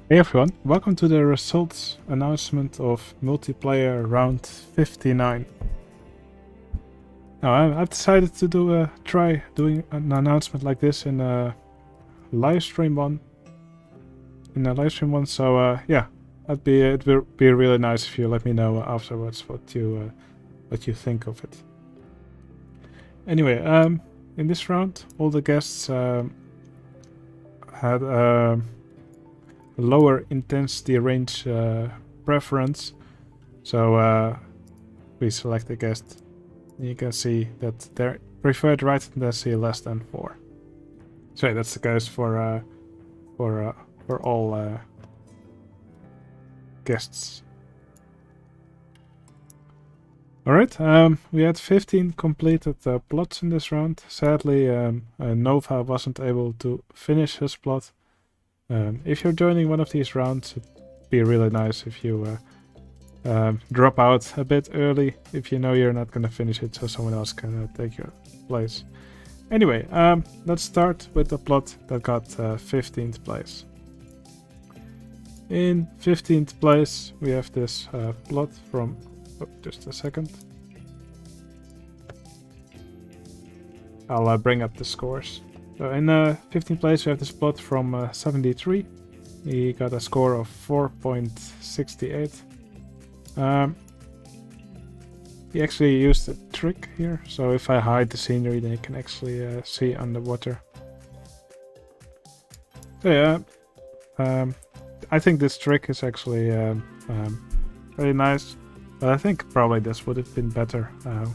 Hey everyone, welcome to the results announcement of multiplayer round 59. Now I've decided to try doing an announcement like this in a live stream one. So yeah, it will be really nice if you let me know afterwards what you think of it. Anyway, in this round, all the guests had lower intensity range preference, so we select a guest. You can see that their preferred ride intensity less than 4. So yeah, that's the case for all guests. Alright, we had 15 completed plots in this round. Sadly, Nova wasn't able to finish his plot. If you're joining one of these rounds, it'd be really nice if you drop out a bit early if you know you're not going to finish it, so someone else can take your place. Anyway, let's start with the plot that got 15th place. In 15th place, we have this plot from... Oh, just a second. I'll bring up the scores. So in 15th place, we have this plot from 73. He got a score of 4.68. He actually used a trick here, so if I hide the scenery, then you can actually see underwater. So yeah, I think this trick is actually very nice, but I think probably this would have been better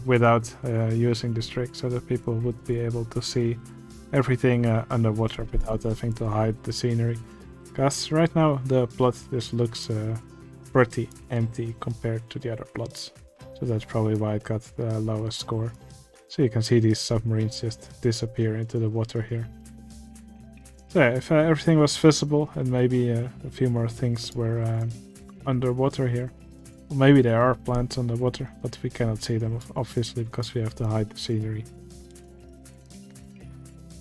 without using this trick, so that people would be able to see everything underwater without having to hide the scenery. Because right now the plot just looks pretty empty compared to the other plots. So that's probably why it got the lowest score. So you can see these submarines just disappear into the water here. So yeah, if everything was visible and maybe a few more things were underwater here. Maybe there are plants underwater, but we cannot see them obviously because we have to hide the scenery.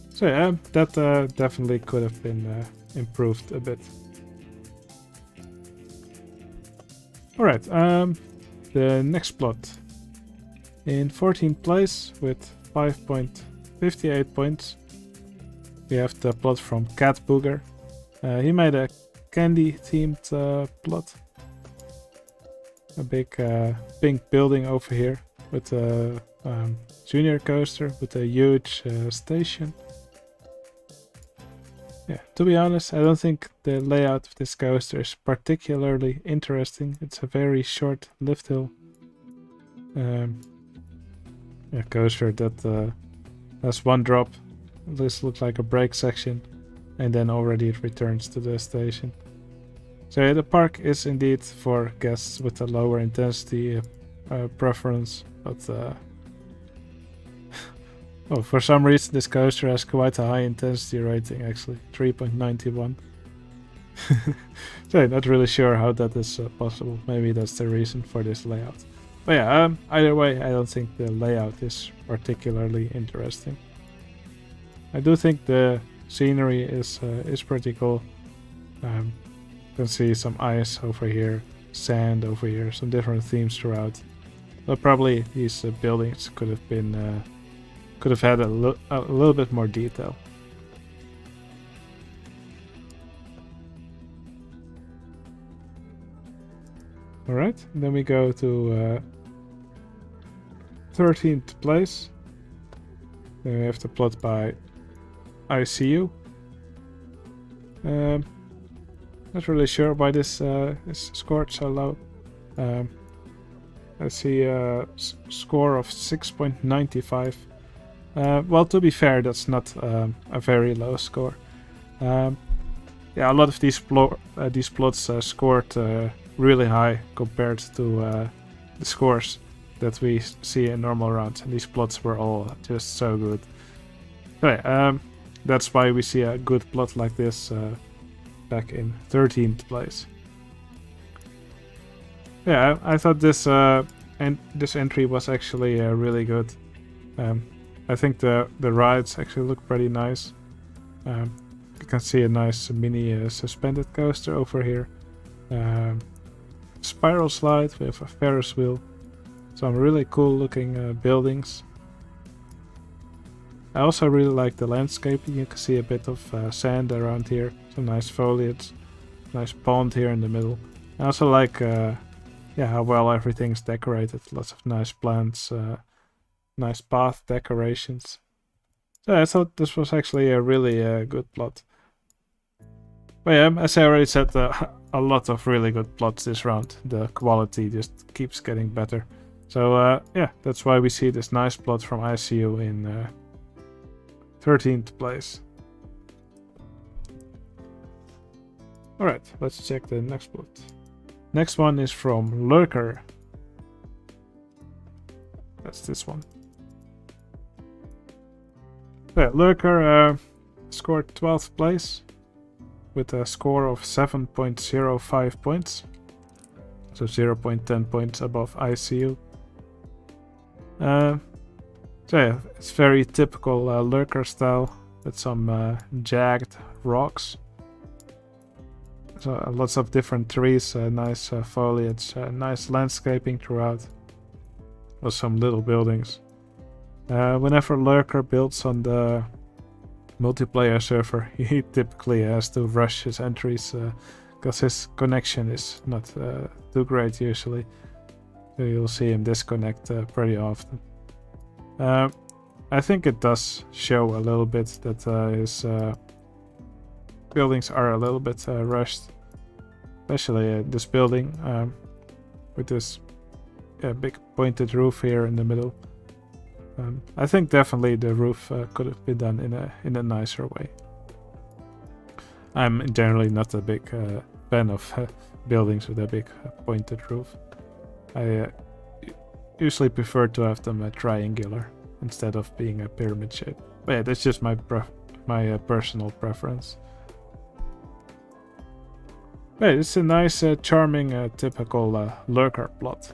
So yeah, that definitely could have been improved a bit. Alright, the next plot. In 14th place with 5.58 points, we have the plot from Cat Booger. He made a candy themed plot. A big pink building over here with a junior coaster with a huge station. Yeah, to be honest, I don't think the layout of this coaster is particularly interesting. It's a very short lift hill coaster that has one drop. This looks like a brake section, and then already it returns to the station. So yeah, the park is indeed for guests with a lower intensity preference, but oh, for some reason this coaster has quite a high intensity rating actually, 3.91. So I'm not really sure how that is possible. Maybe that's the reason for this layout. But yeah, either way, I don't think the layout is particularly interesting. I do think the scenery is pretty cool. You can see some ice over here, sand over here, some different themes throughout. But probably these buildings could have been could have had a little bit more detail. Alright, then we go to 13th place. Then we have the plot by ICU. Not really sure why this is scored so low. I see a score of 6.95. Well, to be fair, that's not a very low score. Yeah, a lot of these plots scored really high compared to the scores that we see in normal rounds, and these plots were all just so good. Okay, that's why we see a good plot like this back in 13th place. Yeah, I thought this entry was actually really good. I think the rides actually look pretty nice. You can see a nice mini suspended coaster over here. Spiral slide with a Ferris wheel. Some really cool looking buildings. I also really like the landscaping. You can see a bit of sand around here. Some nice foliage. Nice pond here in the middle. I also like how well everything's decorated. Lots of nice plants. Nice path decorations. So I thought this was actually a really good plot. But yeah, as I already said, a lot of really good plots this round. The quality just keeps getting better. So yeah, that's why we see this nice plot from ICU in 13th place. Alright, let's check the next plot. Next one is from Lurker. That's this one. Yeah, Lurker scored 12th place with a score of 7.05 points. So 0.10 points above ICU. So yeah, it's very typical Lurker style with some jagged rocks. So lots of different trees, nice foliage, nice landscaping throughout. With some little buildings. Whenever Lurker builds on the multiplayer server, he typically has to rush his entries because his connection is not too great usually. So you'll see him disconnect pretty often. I think it does show a little bit that his buildings are a little bit rushed. Especially this building with this big pointed roof here in the middle. I think definitely the roof could have been done in a nicer way. I'm generally not a big fan of buildings with a big pointed roof. I usually prefer to have them triangular instead of being a pyramid shape. But yeah, that's just my personal preference. But it's a nice, charming, typical Lurker plot.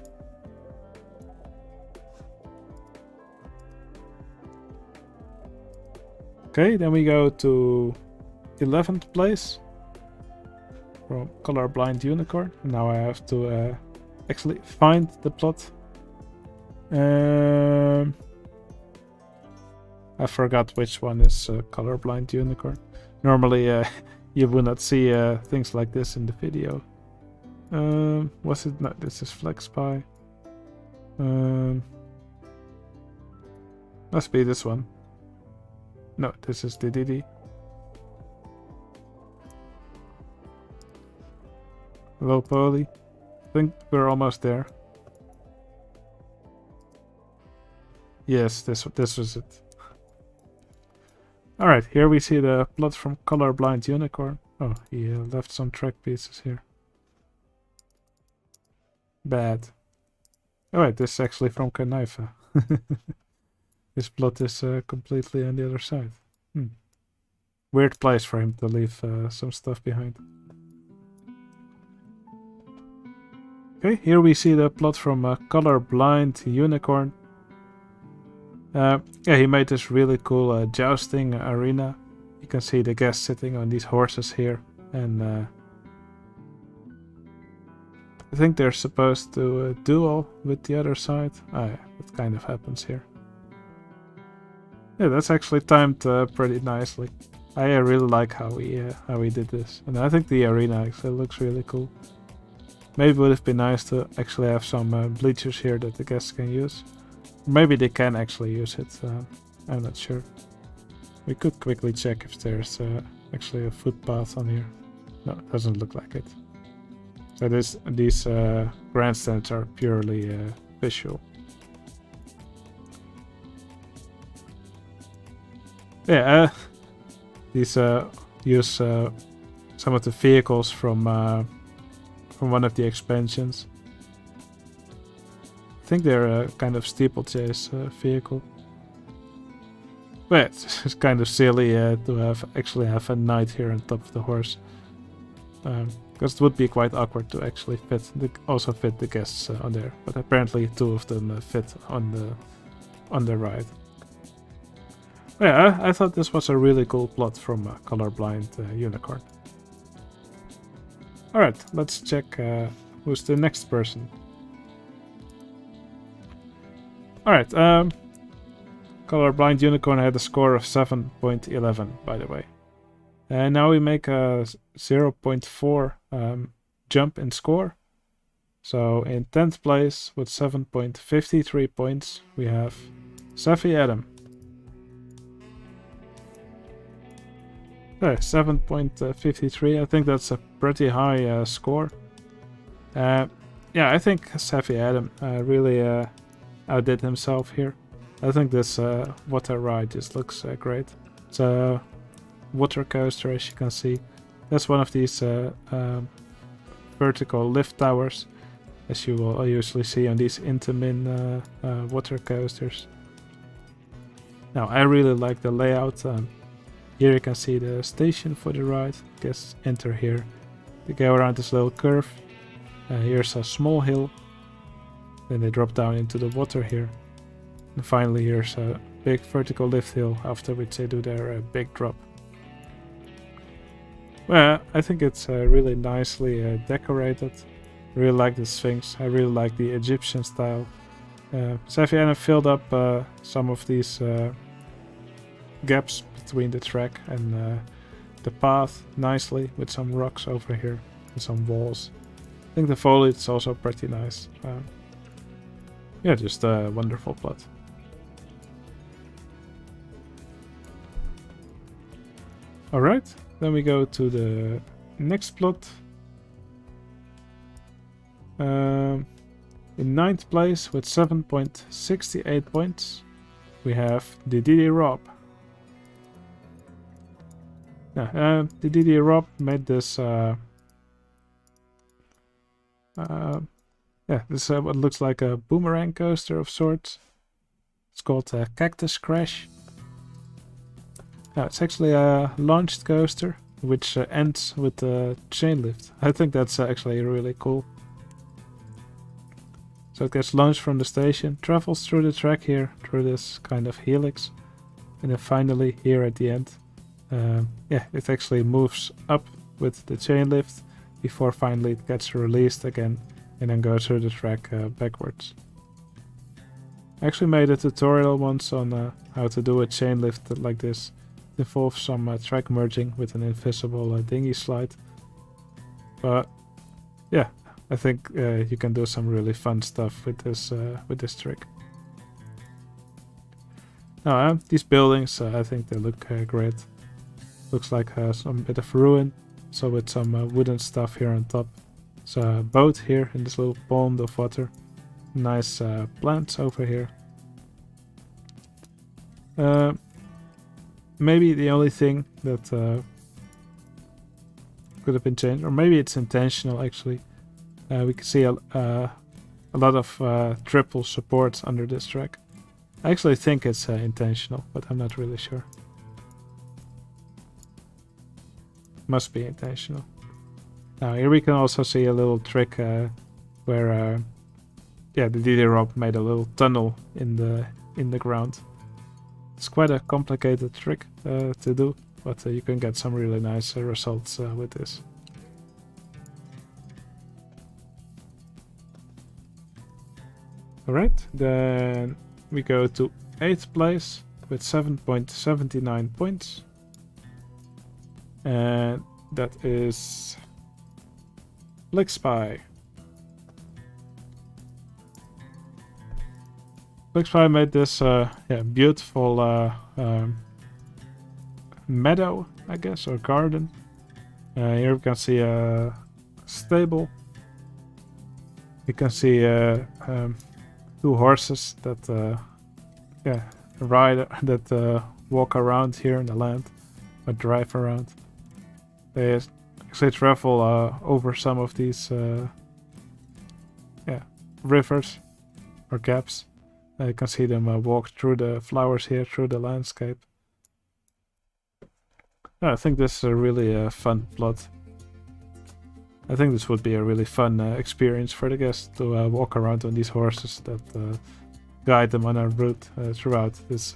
Okay, then we go to 11th place from Colorblind Unicorn. Now I have to actually find the plot. I forgot which one is Colorblind Unicorn. Normally you will not see things like this in the video. Was it not? This is FlexPy. Must be this one. No, this is the DD. Hello, Poly. I think we're almost there. Yes, this was it. Alright, here we see the plot from Colorblind Unicorn. Oh, he left some track pieces here. Bad. Alright, this is actually from Kanaifa. This plot is completely on the other side. Weird place for him to leave some stuff behind. Okay, here we see the plot from Colorblind Unicorn. Yeah, he made this really cool jousting arena. You can see the guests sitting on these horses here. And I think they're supposed to duel with the other side. Ah, yeah, that kind of happens here. Yeah, that's actually timed pretty nicely. I really like how he did this. And I think the arena actually looks really cool. Maybe it would have been nice to actually have some bleachers here that the guests can use. Maybe they can actually use it. I'm not sure. We could quickly check if there's actually a footpath on here. No, it doesn't look like it. So these grandstands are purely visual. Yeah, these use some of the vehicles from one of the expansions. I think they're a kind of steeplechase vehicle. But it's kind of silly to actually have a knight here on top of the horse. Because it would be quite awkward to actually also fit the guests on there. But apparently two of them fit on the ride. Yeah, I thought this was a really cool plot from Colorblind Unicorn. Alright, let's check who's the next person. Alright, Colorblind Unicorn had a score of 7.11, by the way. And now we make a 0.4 jump in score. So in 10th place with 7.53 points, we have Safi Adam. 7.53, I think that's a pretty high score. Yeah, I think Safi Adam really outdid himself here. I think this water ride just looks great. It's a water coaster, as you can see. That's one of these vertical lift towers, as you will usually see on these Intamin water coasters. Now, I really like the layout. Here you can see the station for the ride. Just enter here. You go around this little curve. Here's a small hill. Then they drop down into the water here. And finally here's a big vertical lift hill, after which they do their big drop. Well, I think it's really nicely decorated. I really like the Sphinx. I really like the Egyptian style. Safi Adam filled up some of these gaps between the track and the path nicely with some rocks over here and some walls. I think the foliage is also pretty nice. Yeah, just a wonderful plot. Alright, then we go to the next plot. In 9th place with 7.68 points, we have the Didi Rob. Yeah, the Didi Rob made this. This what looks like a boomerang coaster of sorts. It's called Cactus Crash. It's actually a launched coaster, which ends with a chain lift. I think that's actually really cool. So it gets launched from the station, travels through the track here, through this kind of helix, and then finally here at the end, it actually moves up with the chain lift before finally it gets released again and then goes through the track backwards. I actually made a tutorial once on how to do a chain lift like this. It involves some track merging with an invisible dinghy slide. But yeah, I think you can do some really fun stuff with this trick. Now these buildings, I think they look great. Looks like some bit of ruin, so with some wooden stuff here on top. There's a boat here in this little pond of water. Nice plants over here. Maybe the only thing that could have been changed, or maybe it's intentional actually. We can see a lot of triple supports under this track. I actually think it's intentional, but I'm not really sure. Must be intentional. Now here we can also see a little trick where the Didi Rob made a little tunnel in the ground. It's quite a complicated trick to do, but you can get some really nice results with this. Alright, then we go to 8th place with 7.79 points. And that is Blixpy. Blixpy made this beautiful meadow, I guess, or garden. Here we can see a stable. You can see 2 horses that walk around here in the land, or drive around. They actually travel over some of these rivers or gaps. You can see them walk through the flowers here, through the landscape. I think this is a really fun plot. I think this would be a really fun experience for the guests to walk around on these horses that guide them on our route throughout this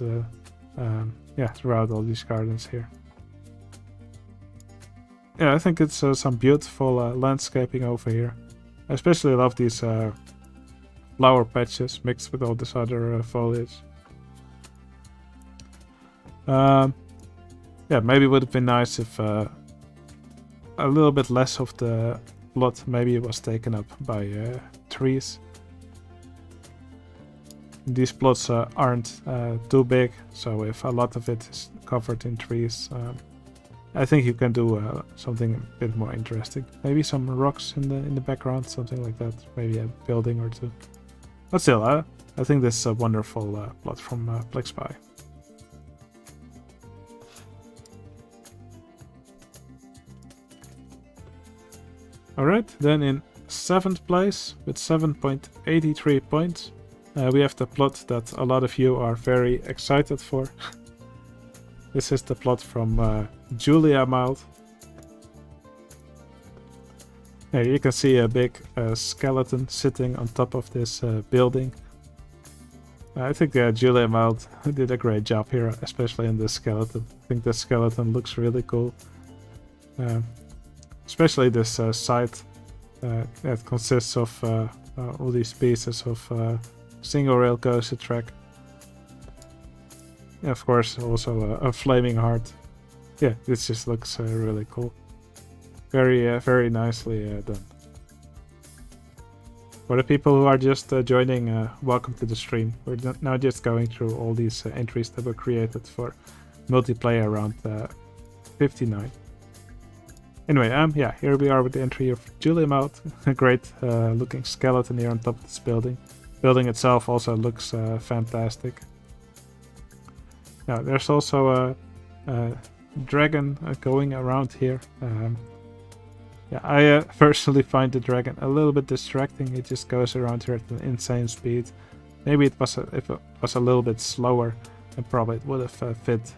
yeah, throughout all these gardens here. Yeah, I think it's some beautiful landscaping over here. I especially love these flower patches mixed with all this other foliage. Yeah, maybe it would have been nice if a little bit less of the plot maybe was taken up by trees. These plots aren't too big, so if a lot of it is covered in trees, I think you can do something a bit more interesting. Maybe some rocks in the background, something like that. Maybe a building or two. But still, I think this is a wonderful plot from Plexpy. Alright, then in 7th place with 7.83 points, we have the plot that a lot of you are very excited for. This is the plot from Julia Mild. Yeah, you can see a big skeleton sitting on top of this building. I think Julia Mild did a great job here, especially in the skeleton. I think the skeleton looks really cool. Especially this side that consists of all these pieces of single rail coaster track. Yeah, of course, also a flaming heart. Yeah, this just looks really cool. Very nicely done. For the people who are just joining, welcome to the stream. We're now just going through all these entries that were created for multiplayer round 59. Anyway, yeah, here we are with the entry of Julia Mouth. A great looking skeleton here on top of this building. Building itself also looks fantastic. Now, there's also a dragon going around here. Yeah, I personally find the dragon a little bit distracting. It just goes around here at an insane speed. Maybe if it was a little bit slower, then probably it would have fit.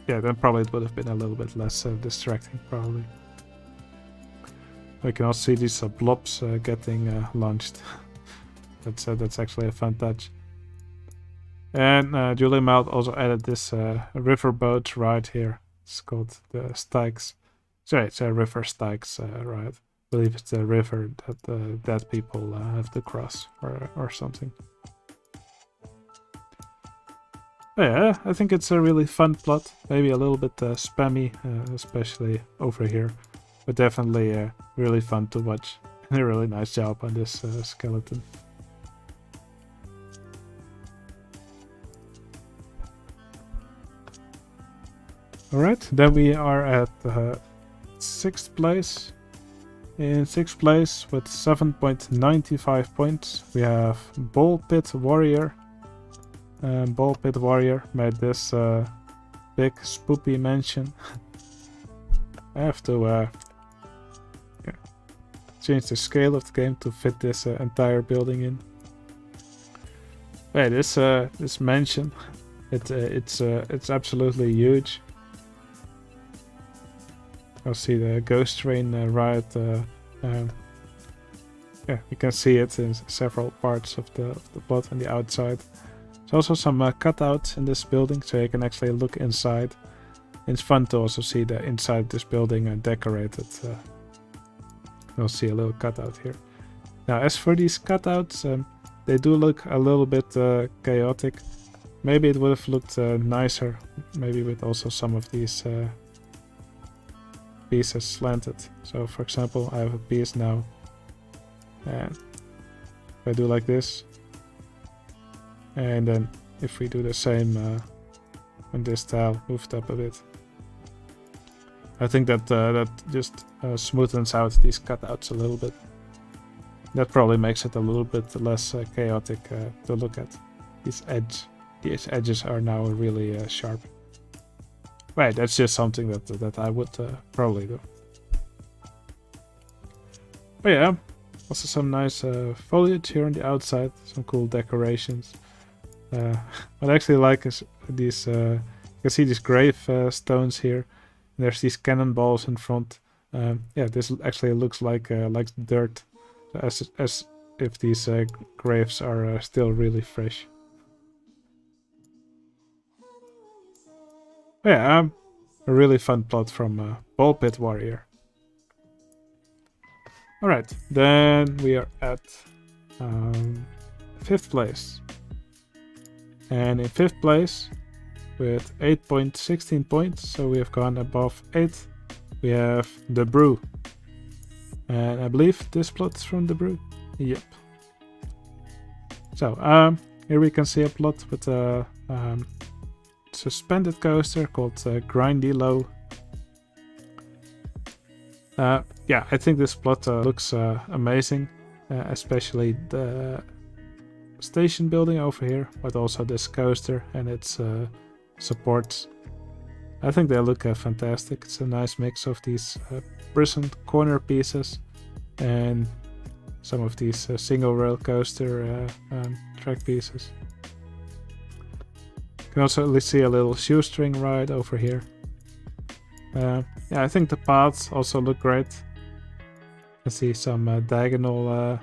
Yeah, then probably it would have been a little bit less distracting, probably. We can also see these blobs getting launched. That's actually a fun touch. And Julia Mild also added this riverboat ride here. It's called the Styx. Sorry, it's a river Styx ride. I believe it's the river that dead people have to cross or something. Yeah, I think it's a really fun plot. Maybe a little bit spammy, especially over here. But definitely really fun to watch. A really nice job on this skeleton. Alright, then we are at 6th place. In 6th place with 7.95 points, we have Ball Pit Warrior. Ball Pit Warrior made this big spoopy mansion. I have to change the scale of the game to fit this entire building in. Hey, this mansion, it's absolutely huge. I'll see the ghost train ride. Yeah, you can see it in several parts of the plot on the outside. There's also some cutouts in this building, so you can actually look inside. It's fun to also see the inside of this building decorated. You'll see a little cutout here. Now, as for these cutouts, they do look a little bit chaotic. Maybe it would have looked nicer, maybe with also some of these pieces slanted. So, for example, I have a piece now, and if I do like this, and then if we do the same on this tile, moved up a bit, I think that that just smoothens out these cutouts a little bit. That probably makes it a little bit less chaotic to look at. These edges are now really sharp. Right, that's just something that I would probably do. But yeah, also some nice foliage here on the outside, some cool decorations. What I actually like is these, you can see these grave stones here. There's these cannonballs in front. Yeah, this actually looks like dirt, as if these graves are still really fresh. Yeah, a really fun plot from Ball Pit Warrior. Alright, then we are at 5th place. And in 5th place, with 8.16 points, so we have gone above 8, we have The Brew. And I believe this plot is from The Brew. Yep. So, here we can see a plot with a suspended coaster called Grindy Low. Yeah, I think this plot looks amazing, especially the station building over here, but also this coaster and its supports. I think they look fantastic. It's a nice mix of these prismed corner pieces and some of these single rail coaster track pieces. You can also see a little shoestring ride over here. Yeah, I think the paths also look great. I see some diagonal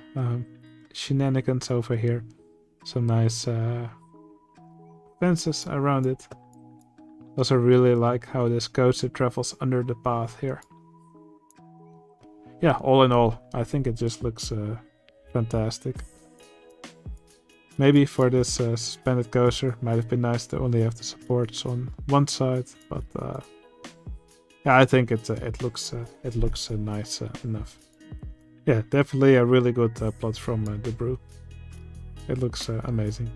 shenanigans over here. Some nice fences around it. Also really like how this coaster travels under the path here. Yeah, all in all, I think it just looks fantastic. Maybe for this suspended coaster, might have been nice to only have the supports on one side, but yeah, I think it looks nice enough. Yeah, definitely a really good plot from The Brew. It looks amazing.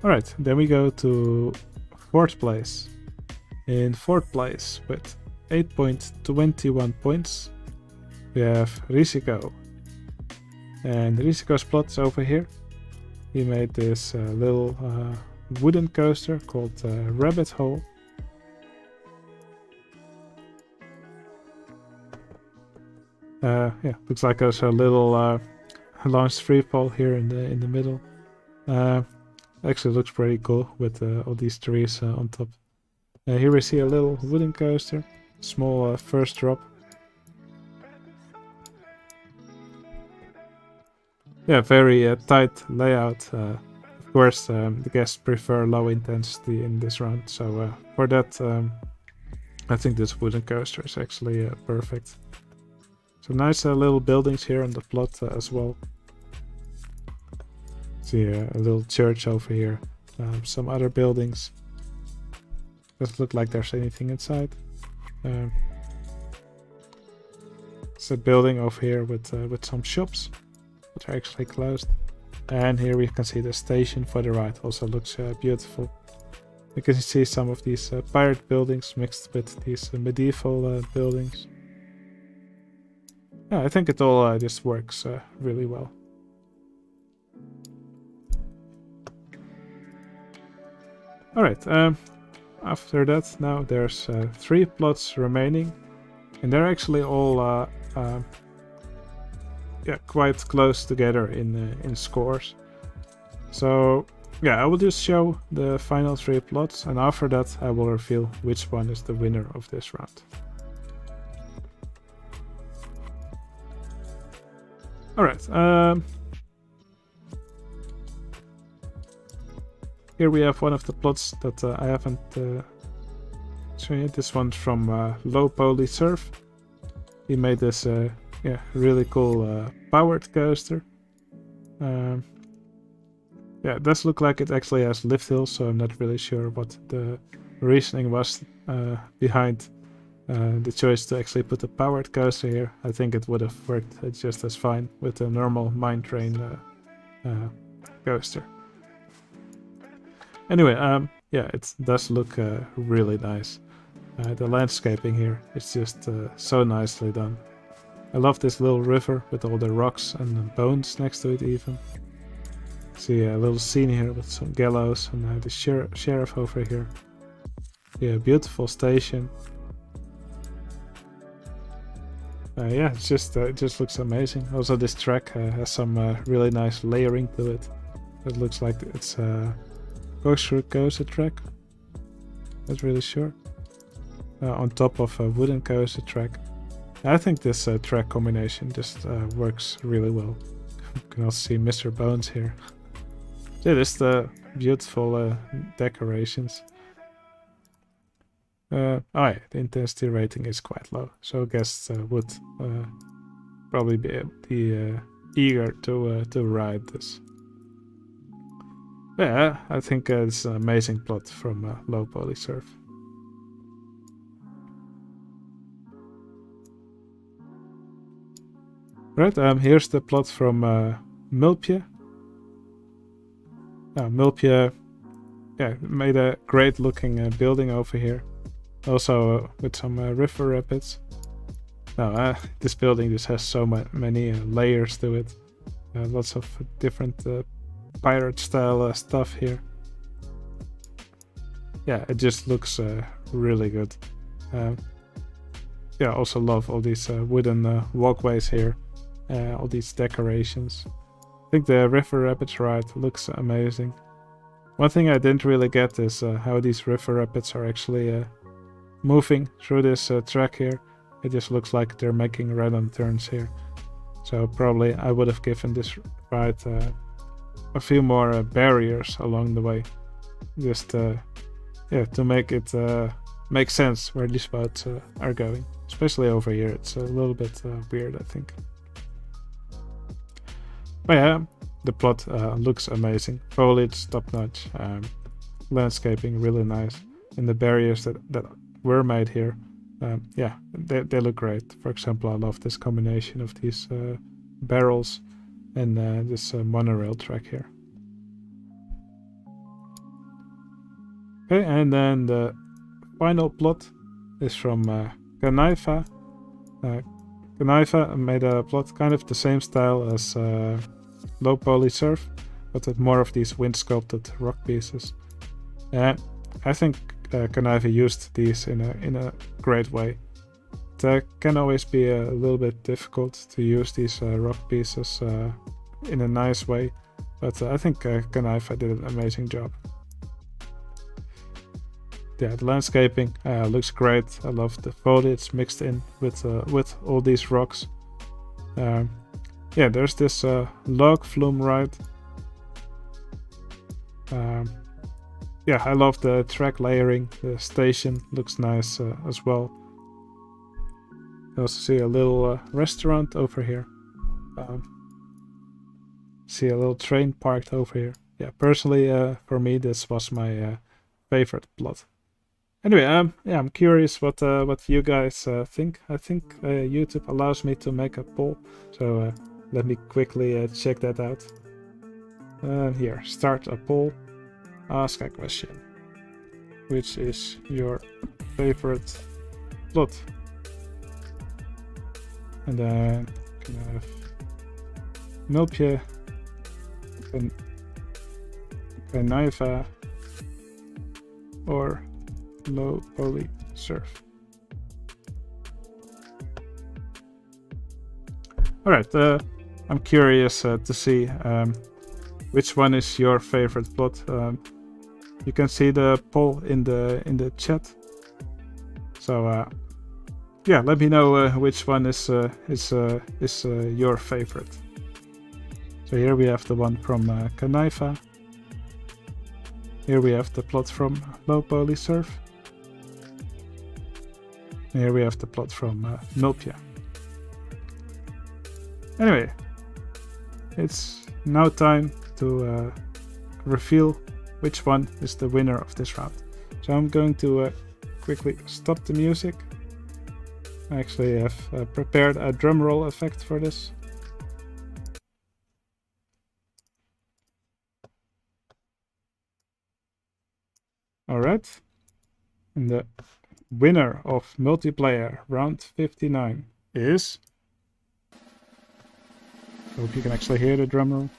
Alright, then we go to 4th place. In 4th place with 8.21 points, we have Risiko. And Risiko's plot is over here. He made this little wooden coaster called Rabbit Hole. Yeah, looks like there's a little launch free fall here in the middle. Actually looks pretty cool with all these trees on top. Here we see a little wooden coaster, small first drop. Yeah, very tight layout. Of course, the guests prefer low intensity in this round, so for that, I think this wooden coaster is actually perfect. Some nice little buildings here on the plot as well. See a little church over here. Some other buildings. Doesn't look like there's anything inside. It's a building over here with some shops, which are actually closed. And here we can see the station for the ride. Also looks beautiful. You can see some of these pirate buildings mixed with these medieval buildings. Yeah, I think it all just works really well. Alright, after that now there's 3 plots remaining, and they're actually all yeah, quite close together in scores. So yeah, I will just show the final 3 plots, and after that I will reveal which one is the winner of this round. Alright, here we have one of the plots that I haven't shown yet. This one's from Low Poly Surf. He made this yeah, really cool powered coaster. Yeah, it does look like it actually has lift hills, so I'm not really sure what the reasoning was behind the choice to actually put a powered coaster here. I think it would have worked just as fine with a normal mine train coaster. Anyway, yeah, it does look really nice. The landscaping here is just so nicely done. I love this little river with all the rocks and bones next to it even. See a little scene here with some gallows and the sheriff over here. Yeah, beautiful station. Yeah, it just looks amazing. Also, this track has some really nice layering to it. It looks like it's a coaster track. Not really sure. On top of a wooden coaster track. I think this track combination just works really well. You can also see Mr. Bones here. Yeah, there's the beautiful decorations. Oh yeah, the intensity rating is quite low, so guests would probably be eager to ride this. Yeah, I think it's an amazing plot from Low Poly Surf. Right, here's the plot from Mulpje. Mulpje, yeah, made a great looking building over here. Also with some river rapids. Now, this building just has so many layers to it. Lots of different pirate style stuff here. Yeah, it just looks really good. Yeah, also love all these wooden walkways here. All these decorations. I think the river rapids ride looks amazing. One thing I didn't really get is how these river rapids are actually moving through this track here. It just looks like they're making random turns here. So probably I would have given this ride a few more barriers along the way. Just yeah, to make it make sense where these boats are going. Especially over here, it's a little bit weird, I think. But yeah, the plot looks amazing. Foliage top-notch, landscaping really nice, and the barriers that were made here, yeah, they look great. For example, I love this combination of these barrels and this monorail track here. Okay, and then the final plot is from Kanaifa. Kanaifa made a plot kind of the same style as Low Poly Surf, but with more of these wind sculpted rock pieces. I think Kanaifa used these in a great way. It can always be a little bit difficult to use these rock pieces in a nice way, but I think Kanaifa did an amazing job. Yeah, the landscaping looks great. I love the foliage mixed in with all these rocks. Yeah, there's this log flume ride. Yeah, I love the track layering. The station looks nice as well. I also see a little restaurant over here. See a little train parked over here. Yeah, personally, for me, this was my favorite plot. Anyway, yeah, I'm curious what you guys think. I think YouTube allows me to make a poll, so let me quickly check that out. Here, start a poll. Ask a question. Which is your favorite plot? And then can have Mulpje and Kanaifa or Low Poly Surf. Alright, I'm curious to see which one is your favorite plot. You can see the poll in the chat. So yeah, let me know which one is your favorite. So here we have the one from Kanaifa. Here we have the plot from Low Poly Surf. And here we have the plot from Mulpje. Anyway, it's now time to reveal which one is the winner of this round. So I'm going to quickly stop the music. I actually have prepared a drum roll effect for this. Alright, and the winner of multiplayer round 59 is... I hope you can actually hear the drum roll.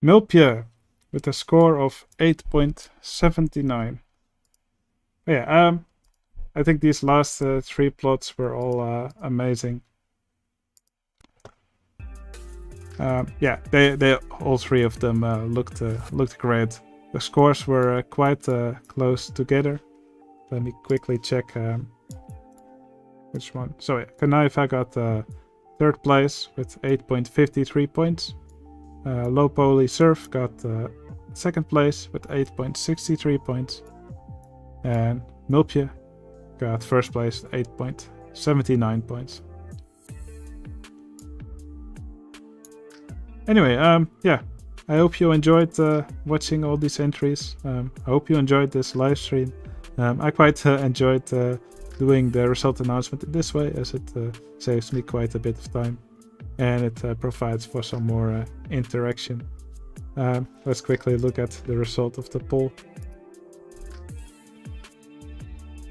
Mulpje with a score of 8.79. Yeah, I think these last three plots were all amazing. yeah, they all three of them looked great. The scores were quite close together. Let me quickly check which one. So yeah, Kanaifa got third place with 8.53 points. Low Poly Surf got second place with 8.63 points. And Milpje got first place with 8.79 points. Anyway, yeah, I hope you enjoyed watching all these entries. I hope you enjoyed this live stream. I quite enjoyed doing the result announcement in this way, as it saves me quite a bit of time and it provides for some more interaction. Let's quickly look at the result of the poll.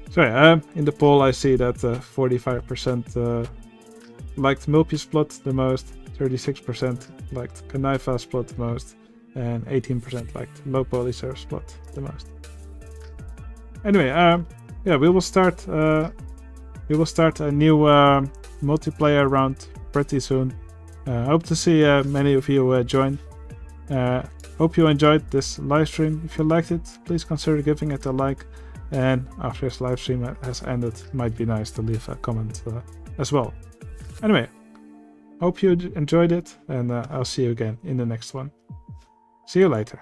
So yeah, in the poll I see that 45% liked Milpje's plot the most, 36% liked Kanaifa's plot the most, and 18% liked Low Poly Surf's plot the most. Anyway, yeah, we will start a new multiplayer round pretty soon. Hope to see many of you join. Hope you enjoyed this live stream. If you liked it, please consider giving it a like. And after this live stream has ended, it might be nice to leave a comment as well. Anyway, hope you enjoyed it, and I'll see you again in the next one. See you later.